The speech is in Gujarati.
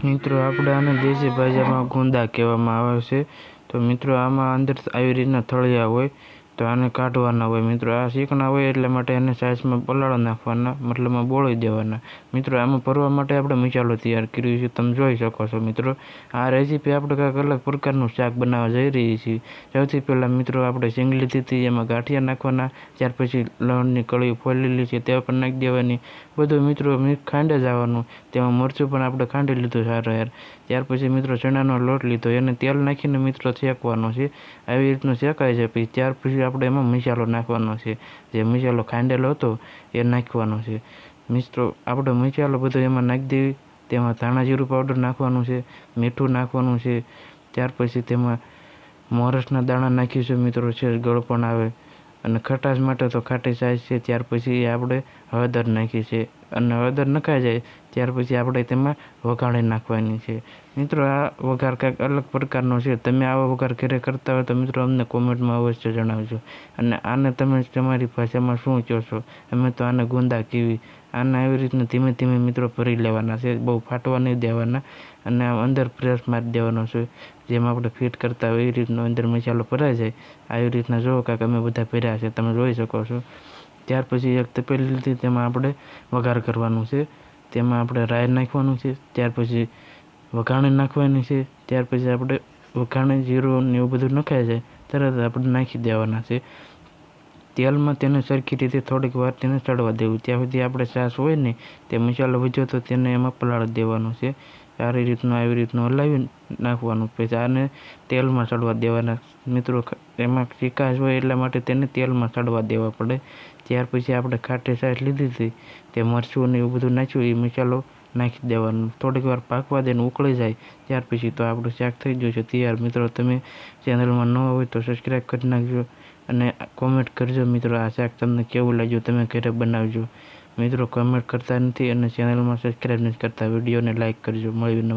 મિત્રો આપણે આને દેશી ભાષામાં ગુંદા કહેવામાં આવે છે। તો મિત્રો આમાં અંદર આવી રીતના થળિયા હોય તો આને કાઢવાના હોય। મિત્રો આ શીકણા હોય એટલા માટે એને સાઈઝમાં પલાળી નાખવાના, મતલબમાં બોળી દેવાના। મિત્રો આમાં ભરવા માટે આપણે મસાલો તૈયાર કર્યો છે, તમે જોઈ શકો છો। મિત્રો આ રેસીપી આપણે કંઈક અલગ પ્રકારનું શાક બનાવવા જઈ રહી છીએ। સૌથી પહેલાં મિત્રો આપણે શીંગ લીધી હતી, એમાં ગાંઠિયા નાખવાના, ત્યાર પછી લણની કળી ફોલેલી છે તે પણ નાખી દેવાની। બધું મિત્રો ખાંડે જવાનું, તેમાં મરચું પણ આપણે ખાંડી લીધું સારું યાર। ત્યાર પછી મિત્રો ચણાનો લોટ લીધો, એને તેલ નાખીને મિત્રો શેકવાનો છે, આવી રીતનું શેકાય છે। પછી ત્યાર પછી આપણે એમાં મસાલો નાખવાનો છે, જે મસાલો ખાંડેલો હતો એ નાખવાનો છે। મિત્રો આપણે મસાલો બધો એમાં નાખી દેવી, તેમાં ધાણા જીરું પાવડર નાખવાનું છે, મીઠું નાખવાનું છે, ત્યાર પછી તેમાં મોરસના દાણા નાખીશું મિત્રો, છે ગળપણ આવે, અને ખટાશ માટે તો ખાટી છાશ છે। ત્યાર પછી આપણે હળદર નાખી છે, અને હળદર નખાઈ જાય ત્યાર પછી આપણે તેમાં વઘાણી નાખવાની છે। મિત્રો આ વઘાર કંઈક અલગ પ્રકારનો છે, તમે આવો વઘાર ઘરે કરતા હોય તો મિત્રો અમને કોમેન્ટમાં અવશ્ય જણાવજો। અને આને તમે તમારી ભાષામાં શું કહો છો? અમે તો આને ગુંદા કહેવી। આને આવી રીતના ધીમે ધીમે મિત્રો ભરી લેવાના છે, બહુ ફાટવા નહીં દેવાના, અને અંદર પ્રેસ મારી દેવાનો છે, જેમ આપણે ફિટ કરતા હોય એ રીતનો અંદર મસાલો ભરાઈ જાય। આવી રીતના જો કાંઈક અમે બધા ભર્યા છે, તમે જોઈ શકો છો। ત્યાર પછી એક તપેલી લીધી, તેમાં આપણે વઘાર કરવાનું છે, તેમાં આપણે રાઈ નાખવાનું છે, ત્યાર પછી વઘાણી નાખવાની છે, ત્યાર પછી આપણે વઘાણી જીરું ને એવું બધું નખાઈ જાય તરત આપણે નાખી દેવાના છે તેલમાં। તેને સરખી રીતે થોડીક વાર તેને ચડવા દેવું, ત્યાં સુધી આપણે છાશ હોય ને તે મસાલો વધ્યો તો તેને એમાં પલાળી દેવાનો છે, આવી રીતનું હલાવી નાખવાનું। પછી આને તેલમાં ચડવા દેવાના મિત્રો, એમાં ચીકાશ હોય એટલા માટે તેને તેલમાં ચડવા દેવા પડે। ત્યાર પછી આપણે ખાટી છાશ લીધી હતી, તે મરચું ને એવું બધું નાખ્યું, એ મસાલો નાખી દેવાનું, થોડીક વાર પાકવા દે ને ઉકળી જાય ત્યાર પછી તો આપણું શાક થઈ ગયું છે તૈયાર। મિત્રો તમે ચેનલમાં ન હોય તો સબસ્ક્રાઈબ કરી નાખજો, અને કોમેન્ટ કરજો મિત્રો આ શાક તમને કેવું લાગ્યું, તમે ઘરે બનાવજો। મિત્રો કમેન્ટ કરતા નથી અને ચેનલમાં સબસ્ક્રાઈબ નથી કરતા, વિડીયોને લાઇક કરજો। મળીને